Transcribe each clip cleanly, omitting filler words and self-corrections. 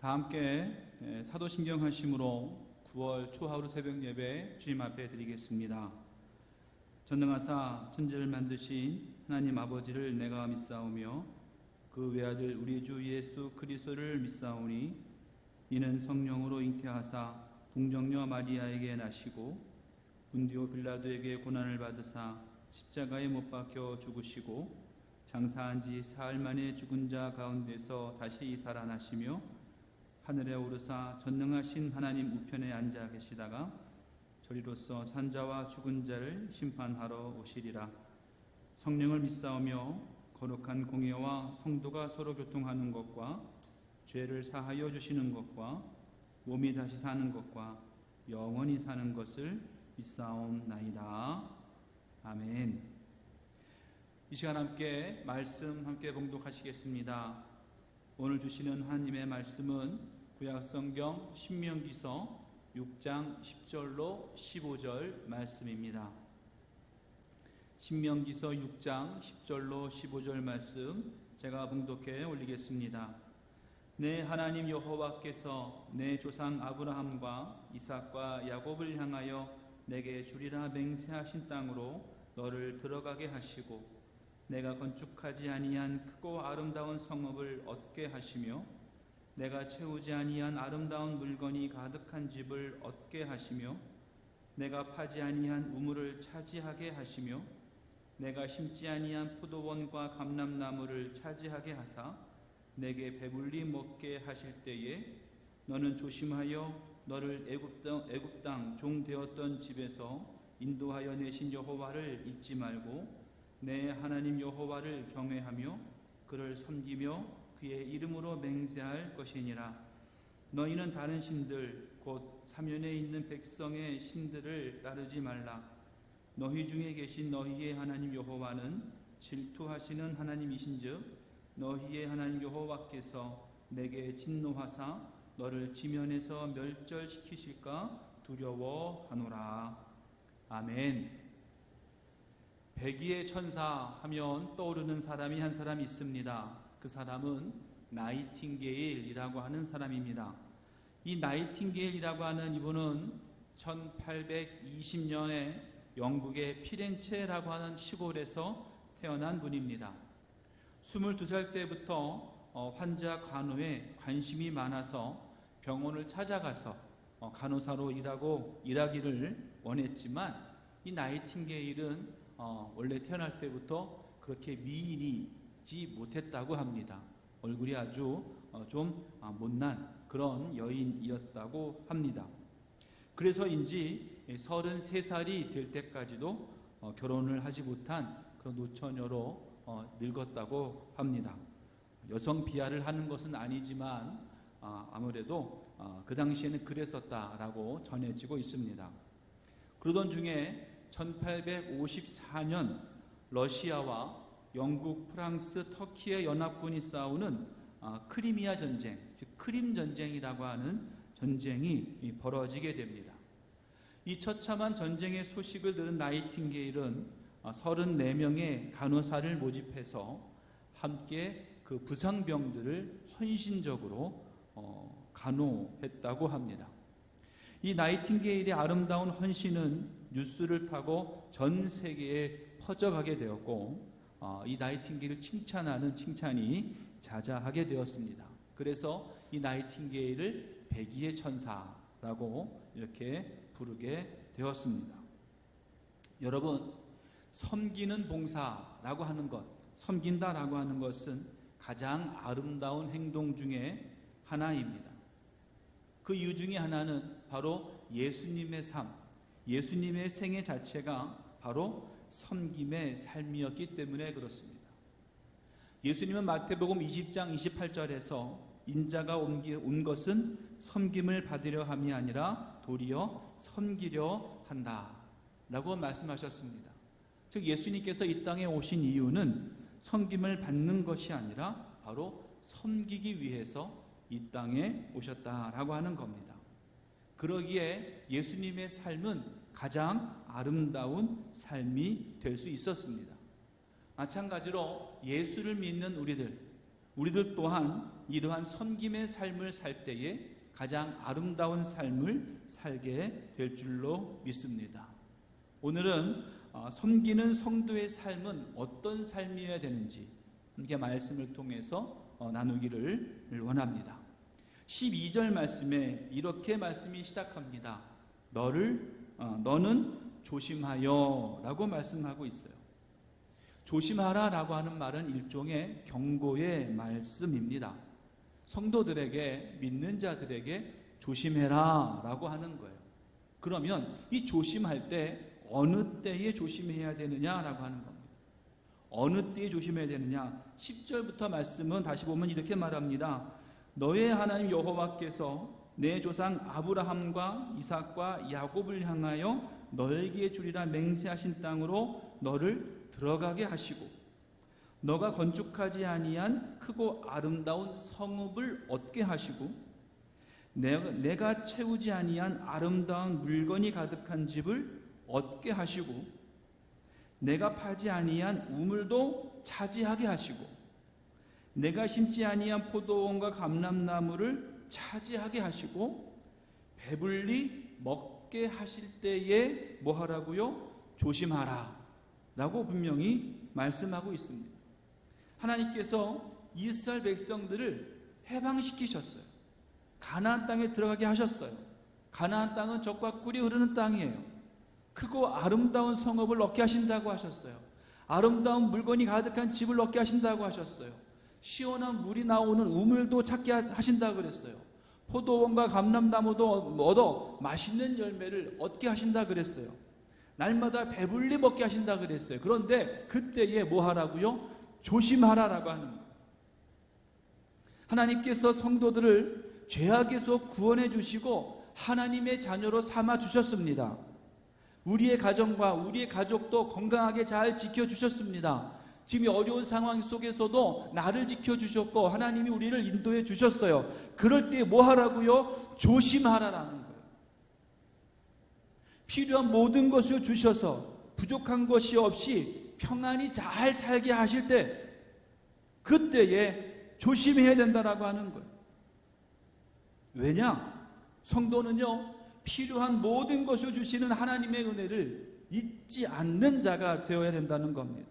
다 함께 사도신경 하심으로 9월 초하루 새벽 예배 주님 앞에 드리겠습니다. 전능하사 천지를 만드신 하나님 아버지를 내가 믿사오며 그 외아들 우리 주 예수 그리스도를 믿사오니 이는 성령으로 잉태하사 동정녀 마리아에게 나시고 본디오 빌라도에게 고난을 받으사 십자가에 못 박혀 죽으시고 장사한 지 사흘 만에 죽은 자 가운데서 다시 살아나시며 하늘에 오르사 전능하신 하나님 우편에 앉아 계시다가 저리로서 산자와 죽은 자를 심판하러 오시리라. 성령을 믿사오며 거룩한 공예와 성도가 서로 교통하는 것과 죄를 사하여 주시는 것과 몸이 다시 사는 것과 영원히 사는 것을 믿사옵나이다. 아멘. 이 시간 함께 말씀 함께 봉독하시겠습니다. 오늘 주시는 하나님의 말씀은 구약성경 신명기서 6장 10절로 15절 말씀입니다. 신명기서 6장 10절로 15절 말씀 제가 봉독해 올리겠습니다. 내 하나님 여호와께서 내 조상 아브라함과 이삭과 야곱을 향하여 내게 주리라 맹세하신 땅으로 너를 들어가게 하시고 내가 건축하지 아니한 크고 아름다운 성읍을 얻게 하시며 내가 채우지 아니한 아름다운 물건이 가득한 집을 얻게 하시며 내가 파지 아니한 우물을 차지하게 하시며 내가 심지 아니한 포도원과 감람나무를 차지하게 하사 내게 배불리 먹게 하실 때에 너는 조심하여 너를 애굽 땅 종 되었던 집에서 인도하여 내신 여호와를 잊지 말고 내 하나님 여호와를 경외하며 그를 섬기며 그의 이름으로 맹세할 것이니라. 너희는 다른 신들 곧 사면에 있는 백성의 신들을 따르지 말라. 너희 중에 계신 너희의 하나님 여호와는 질투하시는 하나님이신즉 너희의 하나님 여호와께서 내게 진노하사 너를 지면에서 멸절시키실까 두려워하노라. 아멘. 백의의 천사 하면 떠오르는 사람이 한 사람 있습니다. 그 사람은 나이팅게일이라고 하는 사람입니다. 이 나이팅게일이라고 하는 이분은 1820년에 영국의 피렌체라고 하는 시골에서 태어난 분입니다. 22살 때부터 환자 간호에 관심이 많아서 병원을 찾아가서 간호사로 일하기를 원했지만 이 나이팅게일은 원래 태어날 때부터 그렇게 미인이지 못했다고 합니다. 얼굴이 아주 좀 못난 그런 여인이었다고 합니다. 그래서인지 33살이 될 때까지도 결혼을 하지 못한 그런 노처녀로 늙었다고 합니다. 여성 비하를 하는 것은 아니지만 아무래도 그 당시에는 그랬었다라고 전해지고 있습니다. 그러던 중에 1854년 러시아와 영국, 프랑스, 터키의 연합군이 싸우는 크리미아 전쟁, 즉 크림 전쟁이라고 하는 전쟁이 벌어지게 됩니다. 이 처참한 전쟁의 소식을 들은 나이팅게일은 34명의 간호사를 모집해서 함께 그 부상병들을 헌신적으로 간호했다고 합니다. 이 나이팅게일의 아름다운 헌신은 뉴스를 타고 전 세계에 퍼져가게 되었고 이 나이팅게일을 칭찬하는 칭찬이 자자하게 되었습니다. 그래서 이 나이팅게일을 백의의 천사라고 이렇게 부르게 되었습니다. 여러분, 섬기는 봉사라고 하는 것, 섬긴다라고 하는 것은 가장 아름다운 행동 중에 하나입니다. 그 이유 중에 하나는 바로 예수님의 삶, 예수님의 생애 자체가 바로 섬김의 삶이었기 때문에 그렇습니다. 예수님은 마태복음 20장 28절에서 인자가 온 것은 섬김을 받으려 함이 아니라 도리어 섬기려 한다 라고 말씀하셨습니다. 즉 예수님께서 이 땅에 오신 이유는 섬김을 받는 것이 아니라 바로 섬기기 위해서 이 땅에 오셨다라고 하는 겁니다. 그러기에 예수님의 삶은 가장 아름다운 삶이 될 수 있었습니다. 마찬가지로 예수를 믿는 우리들, 우리들 또한 이러한 섬김의 삶을 살 때에 가장 아름다운 삶을 살게 될 줄로 믿습니다. 오늘은 섬기는 성도의 삶은 어떤 삶이어야 되는지 이렇게 말씀을 통해서 나누기를 원합니다. 12절 말씀에 이렇게 말씀이 시작합니다. 너는 조심하여 라고 말씀하고 있어요. 조심하라 라고 하는 말은 일종의 경고의 말씀입니다. 성도들에게, 믿는 자들에게 조심해라 라고 하는 거예요. 그러면 이 조심할 때 어느 때에 조심해야 되느냐라고 하는 겁니다. 어느 때에 조심해야 되느냐? 10절부터 말씀은 다시 보면 이렇게 말합니다. 너의 하나님 여호와께서 내 조상 아브라함과 이삭과 야곱을 향하여 너에게 주리라 맹세하신 땅으로 너를 들어가게 하시고 너가 건축하지 아니한 크고 아름다운 성읍을 얻게 하시고 내가 채우지 아니한 아름다운 물건이 가득한 집을 얻게 하시고 내가 파지 아니한 우물도 차지하게 하시고 내가 심지 아니한 포도원과 감람나무를 차지하게 하시고 배불리 먹게 하실 때에 뭐 하라고요? 조심하라 라고 분명히 말씀하고 있습니다. 하나님께서 이스라엘 백성들을 해방시키셨어요. 가나안 땅에 들어가게 하셨어요. 가나안 땅은 젖과 꿀이 흐르는 땅이에요. 크고 아름다운 성읍을 얻게 하신다고 하셨어요. 아름다운 물건이 가득한 집을 얻게 하신다고 하셨어요. 시원한 물이 나오는 우물도 찾게 하신다고 그랬어요. 포도원과 감람나무도 얻어 맛있는 열매를 얻게 하신다 그랬어요. 날마다 배불리 먹게 하신다 그랬어요. 그런데 그때에 뭐 하라고요? 조심하라라고 하는 거예요. 하나님께서 성도들을 죄악에서 구원해 주시고 하나님의 자녀로 삼아 주셨습니다. 우리의 가정과 우리의 가족도 건강하게 잘 지켜주셨습니다. 지금 어려운 상황 속에서도 나를 지켜주셨고 하나님이 우리를 인도해 주셨어요. 그럴 때 뭐 하라고요? 조심하라라는 거예요. 필요한 모든 것을 주셔서 부족한 것이 없이 평안히 잘 살게 하실 때 그때에 조심해야 된다라고 하는 거예요. 왜냐? 성도는요 필요한 모든 것을 주시는 하나님의 은혜를 잊지 않는 자가 되어야 된다는 겁니다.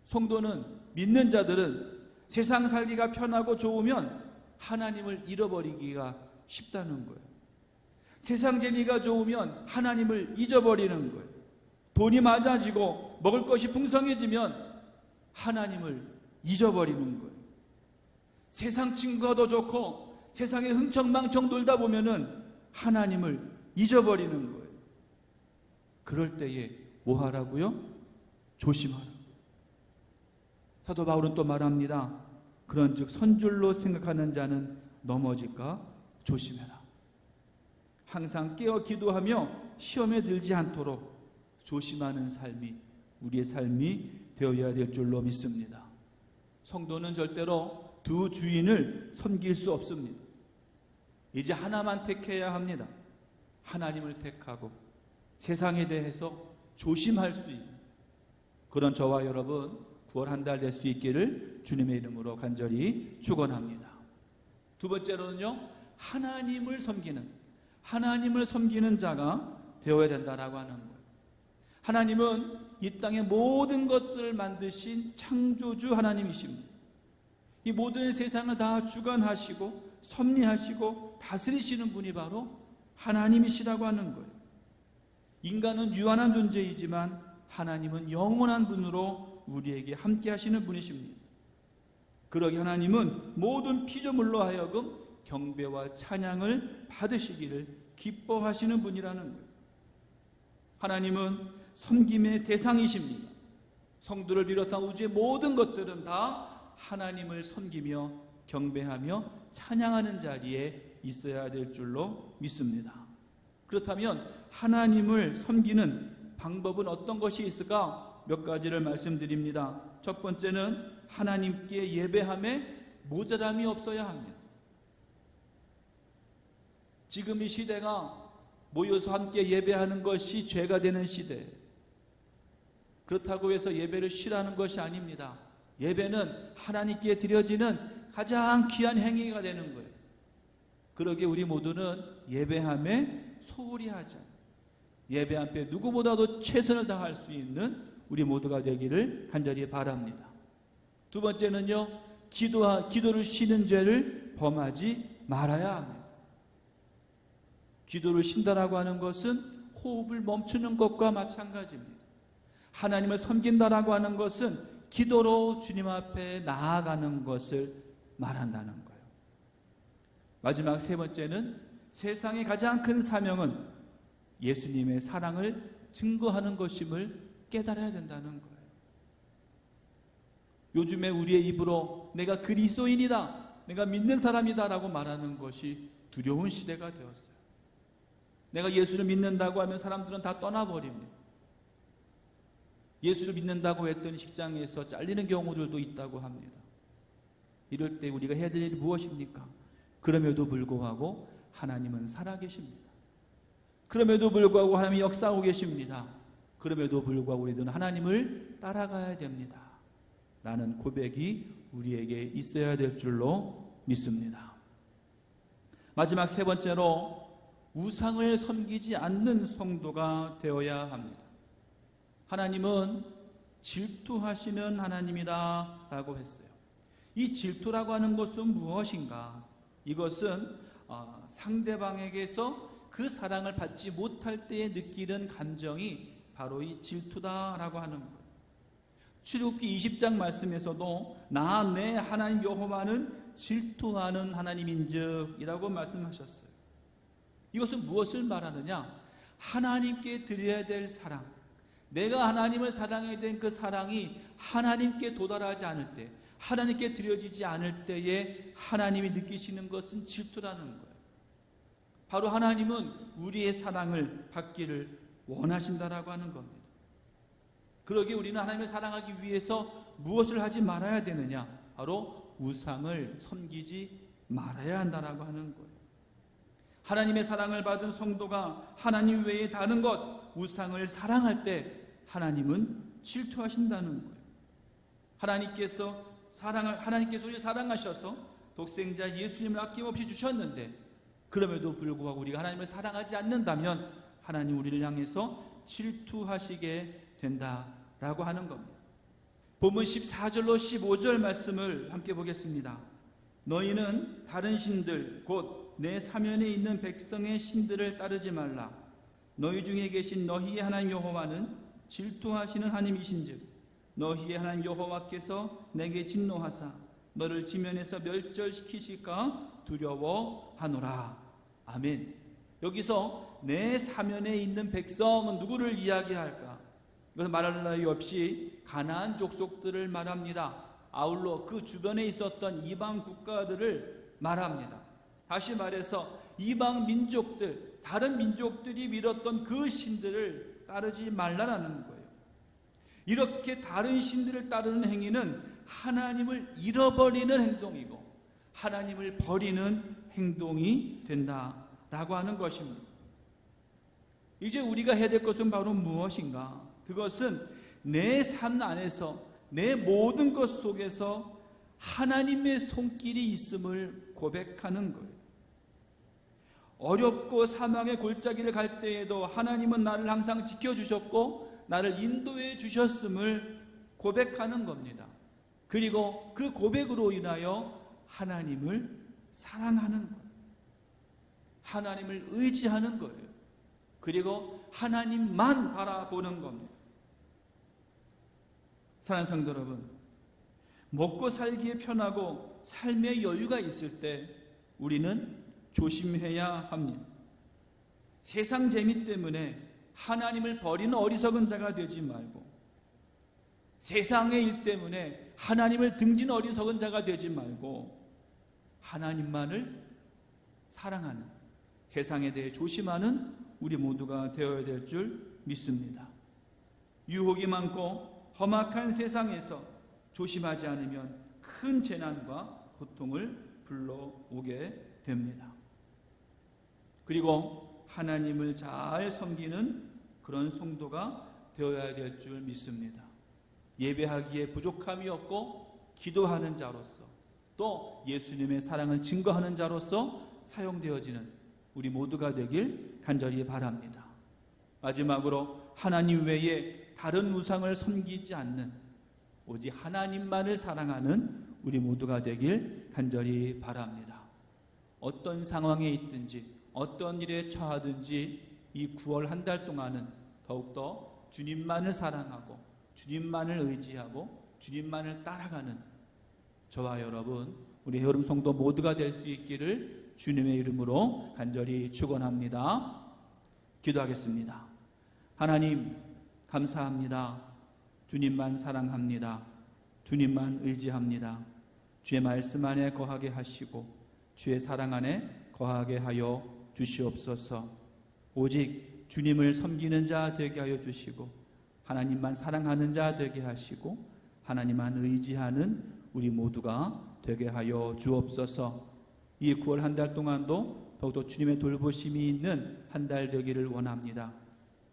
성도는, 믿는 자들은 세상 살기가 편하고 좋으면 하나님을 잃어버리기가 쉽다는 거예요. 세상 재미가 좋으면 하나님을 잊어버리는 거예요. 돈이 많아지고 먹을 것이 풍성해지면 하나님을 잊어버리는 거예요. 세상 친구가 더 좋고 세상에 흥청망청 놀다 보면은 하나님을 잊어버리는 거예요. 그럴 때에 뭐 하라고요? 조심하라. 사도 바울은 또 말합니다. 그런즉 선줄로 생각하는 자는 넘어질까 조심해라. 항상 깨어 기도하며 시험에 들지 않도록 조심하는 삶이 우리의 삶이 되어야 될 줄로 믿습니다. 성도는 절대로 두 주인을 섬길 수 없습니다. 이제 하나만 택해야 합니다. 하나님을 택하고 세상에 대해서 조심할 수 있는 그런 저와 여러분 9월 한 달 될 수 있기를 주님의 이름으로 간절히 축원합니다. 두 번째로는요, 하나님을 섬기는 자가 되어야 된다라고 하는 거예요. 하나님은 이 땅의 모든 것들을 만드신 창조주 하나님이십니다. 이 모든 세상을 다 주관하시고 섭리하시고 다스리시는 분이 바로 하나님이시라고 하는 거예요. 인간은 유한한 존재이지만 하나님은 영원한 분으로 우리에게 함께 하시는 분이십니다. 그러기 하나님은 모든 피조물로 하여금 경배와 찬양을 받으시기를 기뻐하시는 분이라는 거예요. 하나님은 섬김의 대상이십니다. 성도를 비롯한 우주의 모든 것들은 다 하나님을 섬기며 경배하며 찬양하는 자리에 있어야 될 줄로 믿습니다. 그렇다면 하나님을 섬기는 방법은 어떤 것이 있을까? 몇 가지를 말씀드립니다. 첫 번째는 하나님께 예배함에 모자람이 없어야 합니다. 지금 이 시대가 모여서 함께 예배하는 것이 죄가 되는 시대. 그렇다고 해서 예배를 쉬라는 것이 아닙니다. 예배는 하나님께 드려지는 가장 귀한 행위가 되는 거예요. 그러기에 우리 모두는 예배함에 소홀히 하자. 예배 앞에 누구보다도 최선을 다할 수 있는 우리 모두가 되기를 간절히 바랍니다. 두 번째는요, 기도를 쉬는 죄를 범하지 말아야 합니다. 기도를 쉰다라고 하는 것은 호흡을 멈추는 것과 마찬가지입니다. 하나님을 섬긴다라고 하는 것은 기도로 주님 앞에 나아가는 것을 말한다는 거예요. 마지막 세 번째는 세상의 가장 큰 사명은 예수님의 사랑을 증거하는 것임을 깨달아야 된다는 거예요. 요즘에 우리의 입으로 내가 그리스도인이다, 내가 믿는 사람이다 라고 말하는 것이 두려운 시대가 되었어요. 내가 예수를 믿는다고 하면 사람들은 다 떠나버립니다. 예수를 믿는다고 했더니 직장에서 잘리는 경우들도 있다고 합니다. 이럴 때 우리가 해야 될 일이 무엇입니까? 그럼에도 불구하고 하나님은 살아계십니다. 그럼에도 불구하고 하나님이 역사하고 계십니다. 그럼에도 불구하고 우리들은 하나님을 따라가야 됩니다. 라는 고백이 우리에게 있어야 될 줄로 믿습니다. 마지막 세 번째로 우상을 섬기지 않는 성도가 되어야 합니다. 하나님은 질투하시는 하나님이다 라고 했어요. 이 질투라고 하는 것은 무엇인가? 이것은 상대방에게서 그 사랑을 받지 못할 때에 느끼는 감정이 바로 이 질투다라고 하는 것. 출애굽기 20장 말씀에서도 나 내 하나님 여호와는 질투하는 하나님인즉이라고 말씀하셨어요. 이것은 무엇을 말하느냐? 하나님께 드려야 될 사랑, 내가 하나님을 사랑해야 된 그 사랑이 하나님께 도달하지 않을 때, 하나님께 드려지지 않을 때에 하나님이 느끼시는 것은 질투라는 거예요. 바로 하나님은 우리의 사랑을 받기를 원하신다라고 하는 겁니다. 그러기에 우리는 하나님을 사랑하기 위해서 무엇을 하지 말아야 되느냐? 바로 우상을 섬기지 말아야 한다라고 하는 거예요. 하나님의 사랑을 받은 성도가 하나님 외에 다른 것, 우상을 사랑할 때 하나님은 질투하신다는 거예요. 하나님께서 우리를 사랑하셔서 독생자 예수님을 아낌없이 주셨는데, 그럼에도 불구하고 우리가 하나님을 사랑하지 않는다면 하나님 우리를 향해서 질투하시게 된다라고 하는 겁니다. 본문 14절로 15절 말씀을 함께 보겠습니다. 너희는 다른 신들 곧 내 사면에 있는 백성의 신들을 따르지 말라. 너희 중에 계신 너희의 하나님 여호와는 질투하시는 하나님이신즉 너희의 하나님 여호와께서 내게 진노하사 너를 지면에서 멸절시키실까 두려워하노라. 아멘. 여기서 내 사면에 있는 백성은 누구를 이야기할까? 이것은 말할 나위 없이 가나안 족속들을 말합니다. 아울러 그 주변에 있었던 이방 국가들을 말합니다. 다시 말해서 이방 민족들, 다른 민족들이 믿었던 그 신들을 따르지 말라라는 거예요. 이렇게 다른 신들을 따르는 행위는 하나님을 잃어버리는 행동이고 하나님을 버리는 행동이 된다라고 하는 것입니다. 이제 우리가 해야 될 것은 바로 무엇인가? 그것은 내 삶 안에서 내 모든 것 속에서 하나님의 손길이 있음을 고백하는 거예요. 어렵고 사망의 골짜기를 갈 때에도 하나님은 나를 항상 지켜주셨고 나를 인도해 주셨음을 고백하는 겁니다. 그리고 그 고백으로 인하여 하나님을 사랑하는 거예요. 하나님을 의지하는 거예요. 그리고 하나님만 바라보는 겁니다. 사랑하는 성도 여러분, 먹고 살기에 편하고 삶의 여유가 있을 때 우리는 조심해야 합니다. 세상 재미 때문에 하나님을 버리는 어리석은 자가 되지 말고, 세상의 일 때문에 하나님을 등지는 어리석은 자가 되지 말고 하나님만을 사랑하는, 세상에 대해 조심하는 우리 모두가 되어야 될 줄 믿습니다. 유혹이 많고 험악한 세상에서 조심하지 않으면 큰 재난과 고통을 불러오게 됩니다. 그리고 하나님을 잘 섬기는 그런 성도가 되어야 될 줄 믿습니다. 예배하기에 부족함이 없고 기도하는 자로서 또 예수님의 사랑을 증거하는 자로서 사용되어지는 우리 모두가 되길 간절히 바랍니다. 마지막으로 하나님 외에 다른 우상을 섬기지 않는 오직 하나님만을 사랑하는 우리 모두가 되길 간절히 바랍니다. 어떤 상황에 있든지 어떤 일에 처하든지 이 9월 한 달 동안은 더욱더 주님만을 사랑하고 주님만을 의지하고 주님만을 따라가는 저와 여러분, 우리 여름 성도 모두가 될 수 있기를 주님의 이름으로 간절히 축원합니다. 기도하겠습니다. 하나님 감사합니다. 주님만 사랑합니다. 주님만 의지합니다. 주의 말씀 안에 거하게 하시고 주의 사랑 안에 거하게 하여 주시옵소서. 오직 주님을 섬기는 자 되게 하여 주시고 하나님만 사랑하는 자 되게 하시고 하나님만 의지하는 우리 모두가 되게 하여 주옵소서. 이 9월 한 달 동안도 더욱더 주님의 돌보심이 있는 한 달 되기를 원합니다.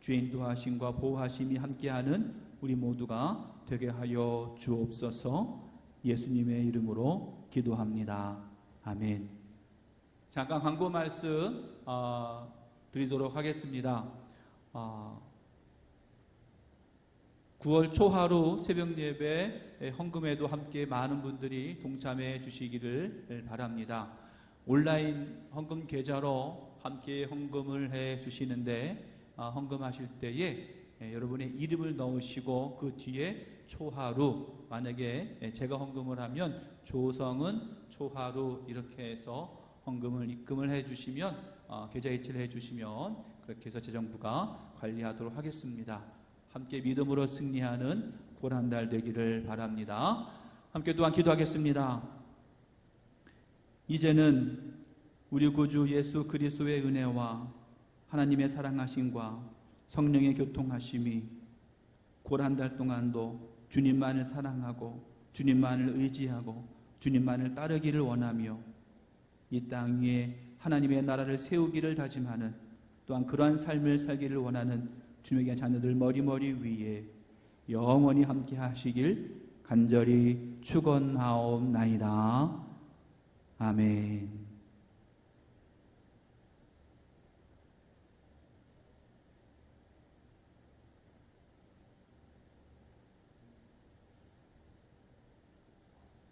주의 인도하심과 보호하심이 함께하는 우리 모두가 되게 하여 주옵소서. 예수님의 이름으로 기도합니다. 아멘. 잠깐 광고 말씀 드리도록 하겠습니다. 9월 초하루 새벽 예배 헌금에도 함께 많은 분들이 동참해 주시기를 바랍니다. 온라인 헌금 계좌로 함께 헌금을 해 주시는데 헌금하실 때에 여러분의 이름을 넣으시고 그 뒤에 초하루, 만약에 제가 헌금을 하면 조성은 초하루 이렇게 해서 헌금을 입금을 해 주시면 계좌 이체를 해 주시면 그렇게 해서 재정부가 관리하도록 하겠습니다. 함께 믿음으로 승리하는 9월 한 달 되기를 바랍니다. 함께 또한 기도하겠습니다. 이제는 우리 구주 예수 그리스도의 은혜와 하나님의 사랑하심과 성령의 교통하심이 9월 한 달 동안도 주님만을 사랑하고 주님만을 의지하고 주님만을 따르기를 원하며 이 땅 위에 하나님의 나라를 세우기를 다짐하는 또한 그러한 삶을 살기를 원하는 주님의 자녀들 머리머리 위에 영원히 함께 하시길 간절히 축원하옵나이다. 아멘.